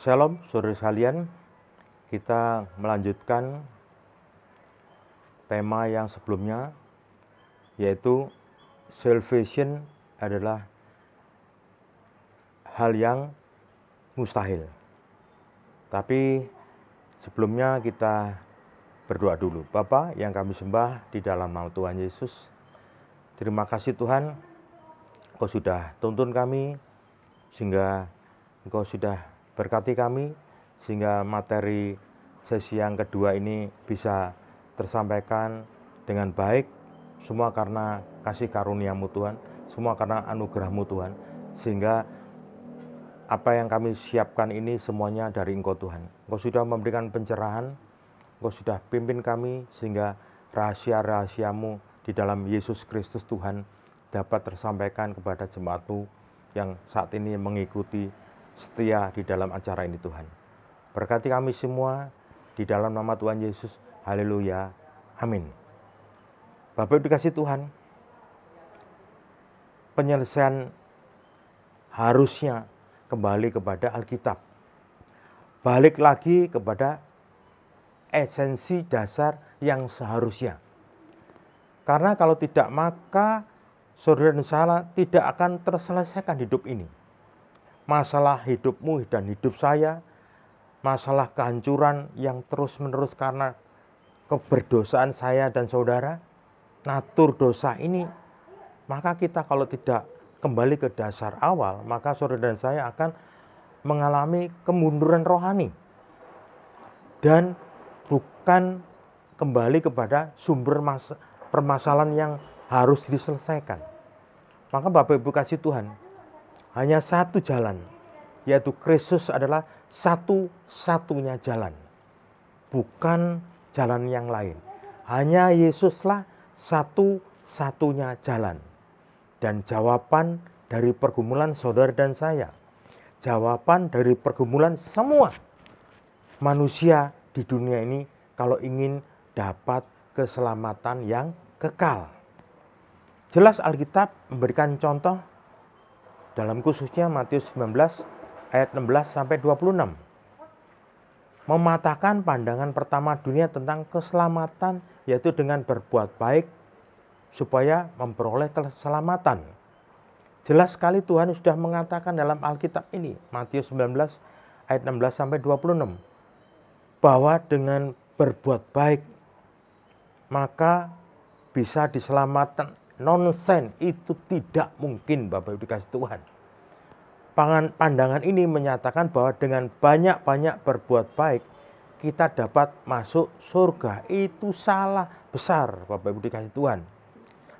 Shalom saudara sekalian, kita melanjutkan tema yang sebelumnya, yaitu salvation adalah hal yang mustahil. Tapi sebelumnya kita berdoa dulu. Bapa yang kami sembah di dalam nama Tuhan Yesus, terima kasih Tuhan, Engkau sudah tuntun kami, sehingga Engkau sudah berkati kami, sehingga materi sesi yang kedua ini bisa tersampaikan dengan baik. Semua karena kasih karunia-Mu Tuhan, semua karena anugerah-Mu Tuhan, sehingga apa yang kami siapkan ini semuanya dari Engkau Tuhan. Engkau sudah memberikan pencerahan, Engkau sudah pimpin kami, sehingga rahasia-rahasia-Mu di dalam Yesus Kristus Tuhan dapat tersampaikan kepada jemaat-Mu yang saat ini mengikuti setia di dalam acara ini Tuhan. Berkati kami semua di dalam nama Tuhan Yesus. Haleluya. Amin. Bapak Ibu dikasih Tuhan, penyelesaian harusnya kembali kepada Alkitab. Balik lagi kepada esensi dasar yang seharusnya. Karena kalau tidak, maka saudara dan saya tidak akan terselesaikan hidup ini. Masalah hidupmu dan hidup saya, masalah kehancuran yang terus-menerus karena keberdosaan saya dan saudara, natur dosa ini, maka kita kalau tidak kembali ke dasar awal, maka saudara dan saya akan mengalami kemunduran rohani dan bukan kembali kepada sumber permasalahan yang harus diselesaikan. Maka Bapak Ibu kasih Tuhan, hanya satu jalan, yaitu Kristus adalah satu-satunya jalan, bukan jalan yang lain. Hanya Yesuslah satu-satunya jalan. Dan jawaban dari pergumulan saudara dan saya, jawaban dari pergumulan semua manusia di dunia ini kalau ingin dapat keselamatan yang kekal. Jelas Alkitab memberikan contoh dalam khususnya Matius 19 ayat 16 sampai 26. Mematahkan pandangan pertama dunia tentang keselamatan, yaitu dengan berbuat baik supaya memperoleh keselamatan. Jelas sekali Tuhan sudah mengatakan dalam Alkitab ini, Matius 19 ayat 16 sampai 26, bahwa dengan berbuat baik maka bisa diselamatkan. Nonsen, itu tidak mungkin Bapak Ibu dikasih Tuhan. Pandangan ini menyatakan bahwa dengan banyak-banyak berbuat baik kita dapat masuk surga. Itu salah besar Bapak Ibu dikasih Tuhan.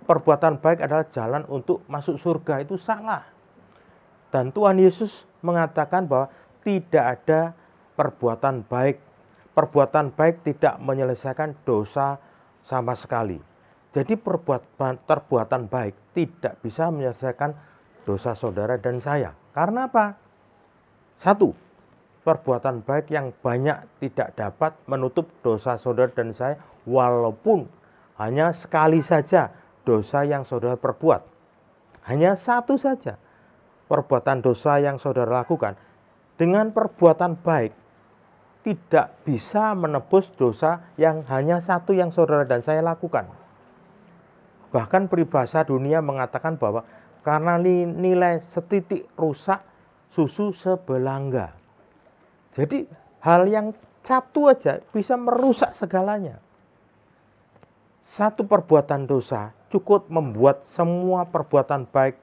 Perbuatan baik adalah jalan untuk masuk surga, itu salah. Dan Tuhan Yesus mengatakan bahwa tidak ada perbuatan baik. Perbuatan baik tidak menyelesaikan dosa sama sekali. Jadi perbuatan baik tidak bisa menyelesaikan dosa saudara dan saya. Karena apa? Satu, perbuatan baik yang banyak tidak dapat menutup dosa saudara dan saya, walaupun hanya sekali saja dosa yang saudara perbuat. Hanya satu saja perbuatan dosa yang saudara lakukan. Dengan perbuatan baik tidak bisa menebus dosa yang hanya satu yang saudara dan saya lakukan. Bahkan peribahasa dunia mengatakan bahwa karena nilai setitik rusak, susu sebelangga. Jadi hal yang satu aja bisa merusak segalanya. Satu perbuatan dosa cukup membuat semua perbuatan baik,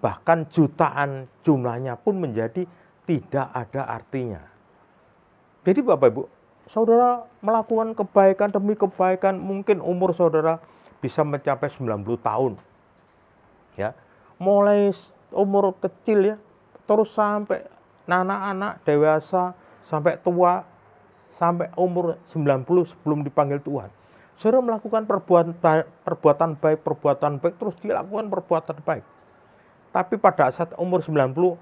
bahkan jutaan jumlahnya pun menjadi tidak ada artinya. Jadi Bapak Ibu, saudara melakukan kebaikan demi kebaikan, mungkin umur saudara bisa mencapai 90 tahun. Ya. Mulai umur kecil ya, terus sampai anak-anak dewasa, sampai tua, sampai umur 90 sebelum dipanggil Tuhan. Saudara melakukan perbuatan baik, terus dilakukan perbuatan baik. Tapi pada saat umur 90,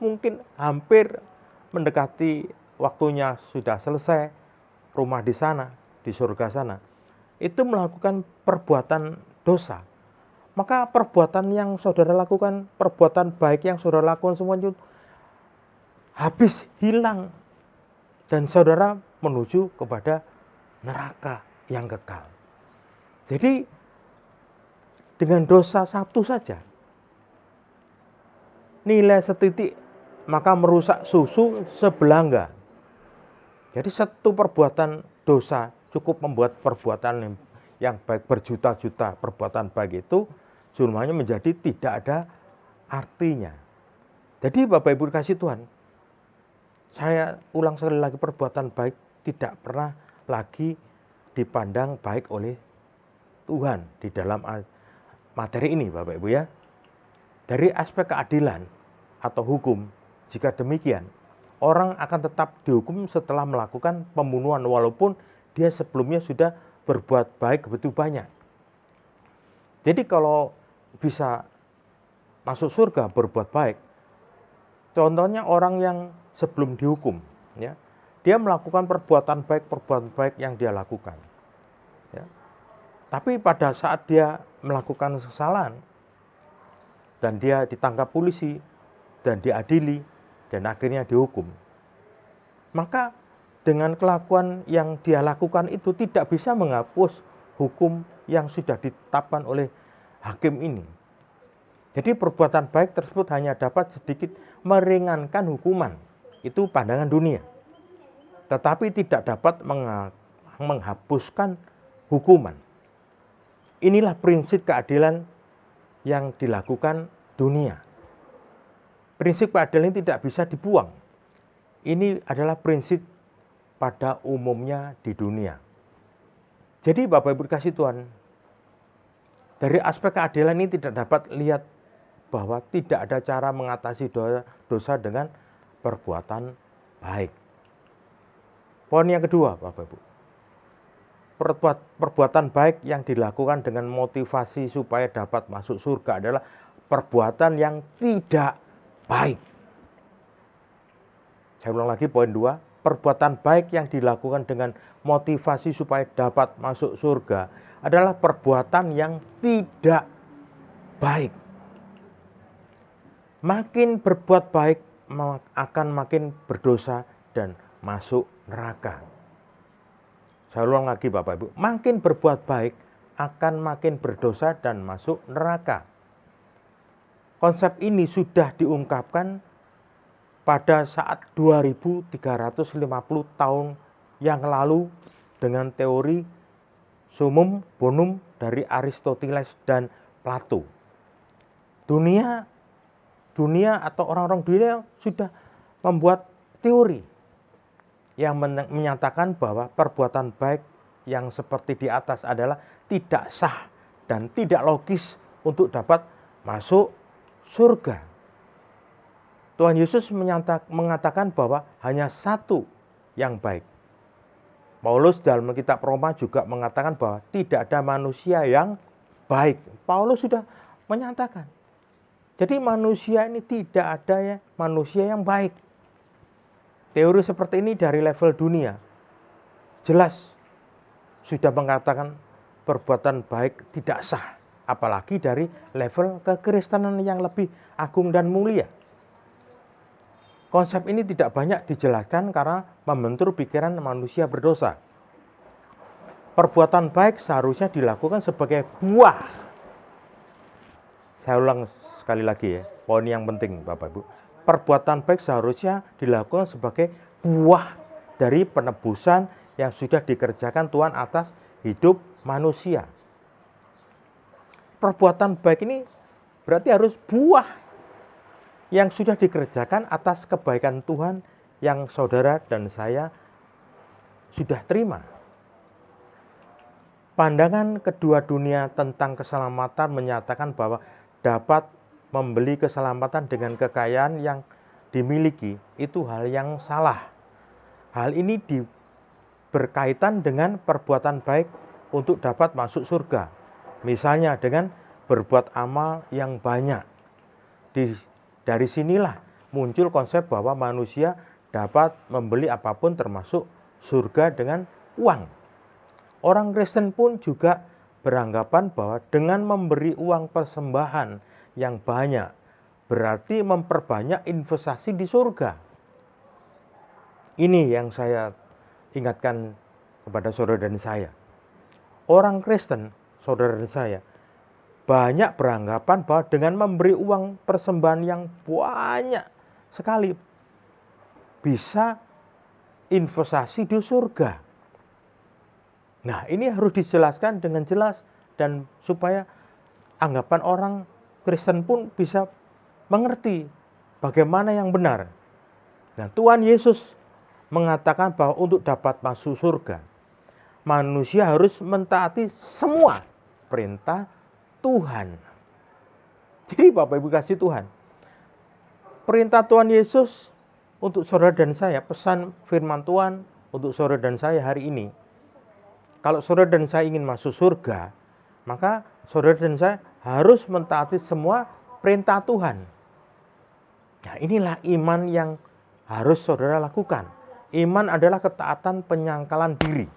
mungkin hampir mendekati waktunya sudah selesai, rumah di sana, di surga sana, itu melakukan perbuatan dosa. Maka perbuatan yang saudara lakukan, perbuatan baik yang saudara lakukan semuanya habis, hilang. Dan saudara menuju kepada neraka yang kekal. Jadi dengan dosa satu saja, nilai setitik, maka merusak susu sebelangga. Jadi satu perbuatan dosa cukup membuat perbuatan yang baik berjuta-juta perbuatan baik itu semuanya menjadi tidak ada artinya. Jadi Bapak Ibu dikasih Tuhan, saya ulang sekali lagi, perbuatan baik tidak pernah lagi dipandang baik oleh Tuhan di dalam materi ini Bapak Ibu ya. Dari aspek keadilan atau hukum, jika demikian, orang akan tetap dihukum setelah melakukan pembunuhan walaupun dia sebelumnya sudah berbuat baik begitu banyak. Jadi kalau bisa masuk surga berbuat baik, contohnya orang yang sebelum dihukum, ya, dia melakukan perbuatan baik yang dia lakukan. Ya. Tapi pada saat dia melakukan kesalahan, dan dia ditangkap polisi, dan diadili, dan akhirnya dihukum. Maka dengan kelakuan yang dia lakukan itu tidak bisa menghapus hukum yang sudah ditetapkan oleh hakim ini. Jadi perbuatan baik tersebut hanya dapat sedikit meringankan hukuman. Itu pandangan dunia. Tetapi tidak dapat menghapuskan hukuman. Inilah prinsip keadilan yang dilakukan dunia. Prinsip keadilan ini tidak bisa dibuang. Ini adalah prinsip pada umumnya di dunia. Jadi Bapak Ibu dikasih Tuhan, dari aspek keadilan ini tidak dapat lihat bahwa tidak ada cara mengatasi dosa dengan perbuatan baik. Poin yang kedua Bapak Ibu, perbuatan baik yang dilakukan dengan motivasi supaya dapat masuk surga adalah perbuatan yang tidak baik. Saya ulang lagi poin 2, perbuatan baik yang dilakukan dengan motivasi supaya dapat masuk surga adalah perbuatan yang tidak baik. Makin berbuat baik akan makin berdosa dan masuk neraka. Saya ulang lagi Bapak Ibu, makin berbuat baik akan makin berdosa dan masuk neraka. Konsep ini sudah diungkapkan pada saat 2350 tahun yang lalu dengan teori summum bonum dari Aristoteles dan Plato. Dunia atau orang-orang dunia sudah membuat teori yang menyatakan bahwa perbuatan baik yang seperti di atas adalah tidak sah dan tidak logis untuk dapat masuk surga. Tuhan Yesus mengatakan bahwa hanya satu yang baik. Paulus dalam kitab Roma juga mengatakan bahwa tidak ada manusia yang baik. Paulus sudah menyatakan. Jadi manusia ini tidak ada manusia yang baik. Teori seperti ini dari level dunia jelas sudah mengatakan perbuatan baik tidak sah, apalagi dari level kekristenan yang lebih agung dan mulia. Konsep ini tidak banyak dijelaskan karena membentur pikiran manusia berdosa. Perbuatan baik seharusnya dilakukan sebagai buah. Saya ulang sekali lagi ya, poin yang penting Bapak Ibu. Perbuatan baik seharusnya dilakukan sebagai buah dari penebusan yang sudah dikerjakan Tuhan atas hidup manusia. Perbuatan baik ini berarti harus buah yang sudah dikerjakan atas kebaikan Tuhan yang saudara dan saya sudah terima. Pandangan kedua dunia tentang keselamatan menyatakan bahwa dapat membeli keselamatan dengan kekayaan yang dimiliki itu hal yang salah. Hal ini berkaitan dengan perbuatan baik untuk dapat masuk surga. Misalnya dengan berbuat amal yang banyak. Dari sinilah muncul konsep bahwa manusia dapat membeli apapun termasuk surga dengan uang. Orang Kristen pun juga beranggapan bahwa dengan memberi uang persembahan yang banyak berarti memperbanyak investasi di surga. Ini yang saya ingatkan kepada saudara dan saya. Orang Kristen, saudara dan saya, banyak beranggapan bahwa dengan memberi uang persembahan yang banyak sekali bisa investasi di surga. Nah, ini harus dijelaskan dengan jelas dan supaya anggapan orang Kristen pun bisa mengerti bagaimana yang benar. Nah, Tuhan Yesus mengatakan bahwa untuk dapat masuk surga, manusia harus mentaati semua perintah Tuhan. Jadi Bapak Ibu kasih Tuhan, perintah Tuhan Yesus untuk saudara dan saya, pesan firman Tuhan untuk saudara dan saya hari ini. Kalau saudara dan saya ingin masuk surga, maka saudara dan saya harus mentaati semua perintah Tuhan. Nah, inilah iman yang harus saudara lakukan. Iman adalah ketaatan penyangkalan diri.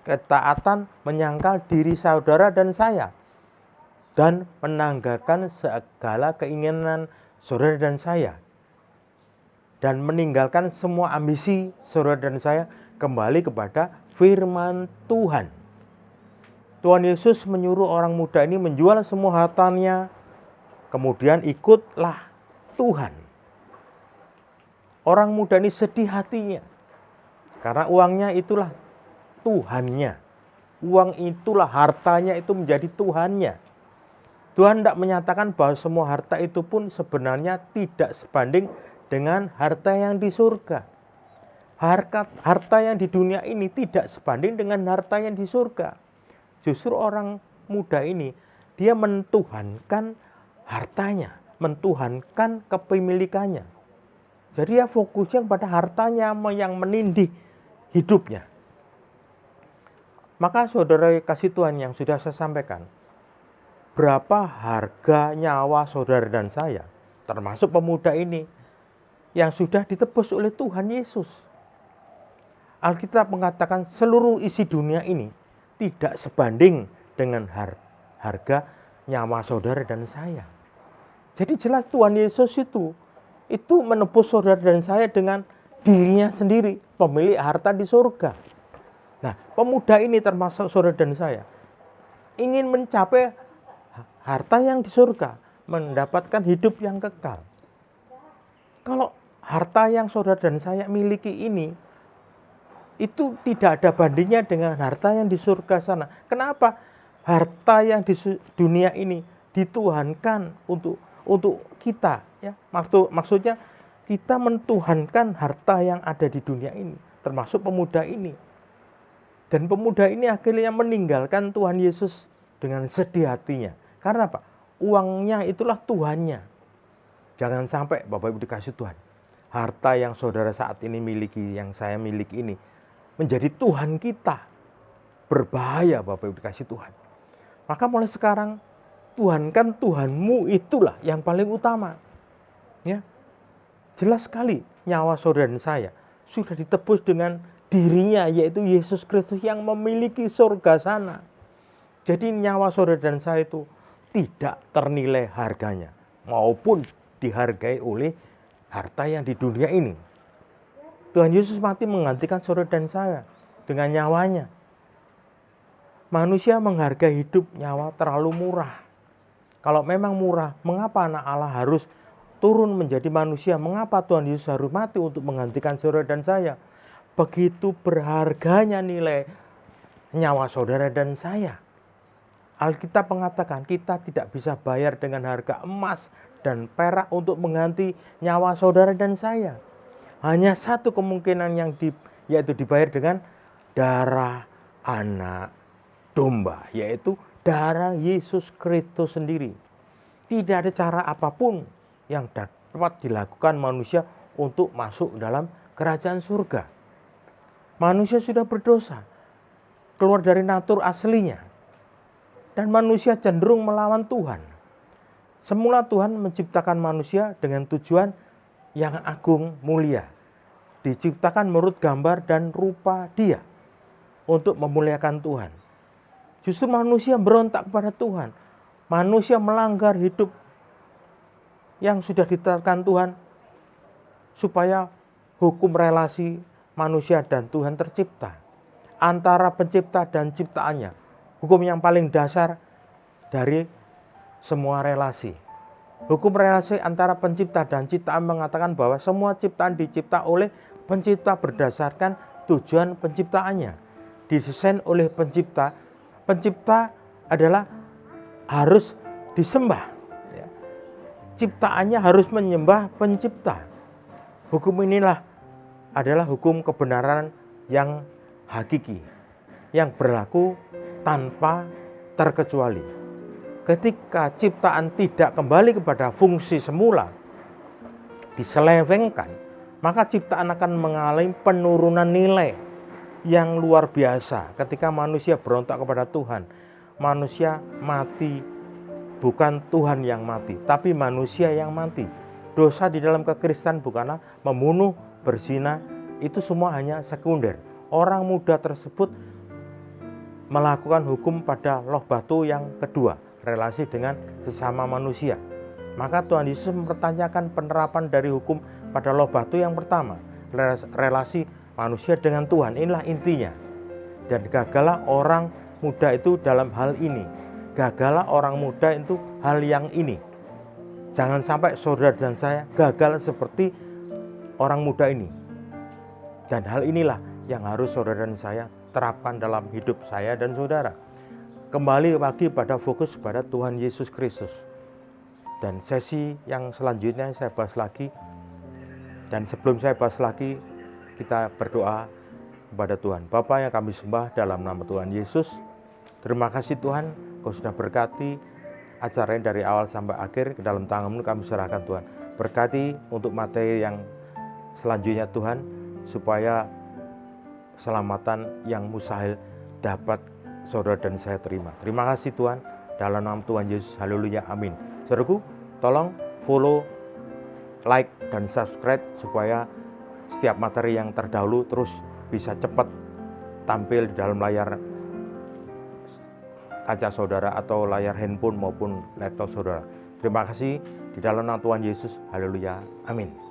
Ketaatan menyangkal diri saudara dan saya. Dan menanggalkan segala keinginan saudara dan saya. Dan meninggalkan semua ambisi saudara dan saya kembali kepada firman Tuhan. Tuhan Yesus menyuruh orang muda ini menjual semua hartanya, kemudian ikutlah Tuhan. Orang muda ini sedih hatinya, karena uangnya itulah Tuhannya. Uang itulah, hartanya itu menjadi Tuhannya. Tuhan tidak menyatakan bahwa semua harta itu pun sebenarnya tidak sebanding dengan harta yang di surga. Harta yang di dunia ini tidak sebanding dengan harta yang di surga. Justru orang muda ini, dia mentuhankan hartanya, mentuhankan kepemilikannya. Jadi dia fokusnya pada hartanya yang menindih hidupnya. Maka saudara kasih Tuhan yang sudah saya sampaikan, berapa harga nyawa saudara dan saya, termasuk pemuda ini, yang sudah ditebus oleh Tuhan Yesus. Alkitab mengatakan seluruh isi dunia ini tidak sebanding dengan harga nyawa saudara dan saya. Jadi jelas Tuhan Yesus itu menebus saudara dan saya dengan dirinya sendiri, pemilik harta di surga. Nah, pemuda ini termasuk saudara dan saya ingin mencapai harta yang di surga, mendapatkan hidup yang kekal. Kalau harta yang saudara dan saya miliki ini itu tidak ada bandingnya dengan harta yang di surga sana. Kenapa? Harta yang di dunia ini dituhankan untuk kita, ya. Maksudnya kita mentuhankan harta yang ada di dunia ini, termasuk pemuda ini. Dan pemuda ini akhirnya meninggalkan Tuhan Yesus dengan sedih hatinya. Karena apa? Uangnya itulah Tuhannya. Jangan sampai Bapak Ibu dikasih Tuhan, harta yang saudara saat ini miliki, yang saya miliki ini menjadi Tuhan kita. Berbahaya Bapak Ibu dikasih Tuhan. Maka mulai sekarang tuhankan Tuhanmu itulah yang paling utama. Ya. Jelas sekali nyawa saudara dan saya sudah ditebus dengan dirinya, yaitu Yesus Kristus yang memiliki surga sana. Jadi nyawa saudara dan saya itu tidak ternilai harganya maupun dihargai oleh harta yang di dunia ini. Tuhan Yesus mati menggantikan saudara dan saya dengan nyawanya. Manusia menghargai hidup nyawa terlalu murah. Kalau memang murah, mengapa anak Allah harus turun menjadi manusia? Mengapa Tuhan Yesus harus mati untuk menggantikan saudara dan saya? Begitu berharganya nilai nyawa saudara dan saya. Alkitab mengatakan kita tidak bisa bayar dengan harga emas dan perak untuk mengganti nyawa saudara dan saya. Hanya satu kemungkinan yaitu dibayar dengan darah anak domba, yaitu darah Yesus Kristus sendiri. Tidak ada cara apapun yang dapat dilakukan manusia untuk masuk dalam kerajaan surga. Manusia sudah berdosa, keluar dari natur aslinya, dan manusia cenderung melawan Tuhan. Semula Tuhan menciptakan manusia dengan tujuan yang agung mulia, diciptakan menurut gambar dan rupa Dia untuk memuliakan Tuhan. Justru manusia berontak kepada Tuhan. Manusia melanggar hidup yang sudah ditetapkan Tuhan supaya hukum relasi manusia dan Tuhan tercipta. Antara pencipta dan ciptaannya. Hukum yang paling dasar dari semua relasi. Hukum relasi antara pencipta dan ciptaan mengatakan bahwa semua ciptaan dicipta oleh pencipta berdasarkan tujuan penciptaannya. Didesain oleh pencipta. Pencipta adalah harus disembah. Ciptaannya harus menyembah pencipta. Hukum inilah adalah hukum kebenaran yang hakiki, yang berlaku tanpa terkecuali. Ketika ciptaan tidak kembali kepada fungsi semula, diselewengkan, maka ciptaan akan mengalami penurunan nilai yang luar biasa. Ketika manusia berontak kepada Tuhan, manusia mati, bukan Tuhan yang mati, tapi manusia yang mati. Dosa di dalam kekristenan bukanlah membunuh, berzina, itu semua hanya sekunder. Orang muda tersebut melakukan hukum pada loh batu yang kedua, relasi dengan sesama manusia. Maka Tuhan Yesus mempertanyakan penerapan dari hukum pada loh batu yang pertama, relasi manusia dengan Tuhan. Inilah intinya. Dan gagallah orang muda itu dalam hal ini. Gagallah orang muda itu hal yang ini. Jangan sampai saudara dan saya gagal seperti orang muda ini. Dan hal inilah yang harus saudara dan saya terapkan dalam hidup saya dan saudara. Kembali lagi pada fokus pada Tuhan Yesus Kristus. Dan sesi yang selanjutnya saya bahas lagi. Dan sebelum saya bahas lagi, kita berdoa kepada Tuhan. Bapa yang kami sembah dalam nama Tuhan Yesus. Terima kasih Tuhan, Kau sudah berkati acara ini dari awal sampai akhir. Ke dalam tangan-Mu kami serahkan Tuhan. Berkati untuk materi yang selanjutnya Tuhan, supaya keselamatan yang mustahil dapat saudara dan saya terima. Terima kasih Tuhan, dalam nama Tuhan Yesus, haleluya, amin. Saudaraku, tolong follow, like, dan subscribe supaya setiap materi yang terdahulu terus bisa cepat tampil di dalam layar kaca saudara atau layar handphone maupun laptop saudara. Terima kasih, di dalam nama Tuhan Yesus, haleluya, amin.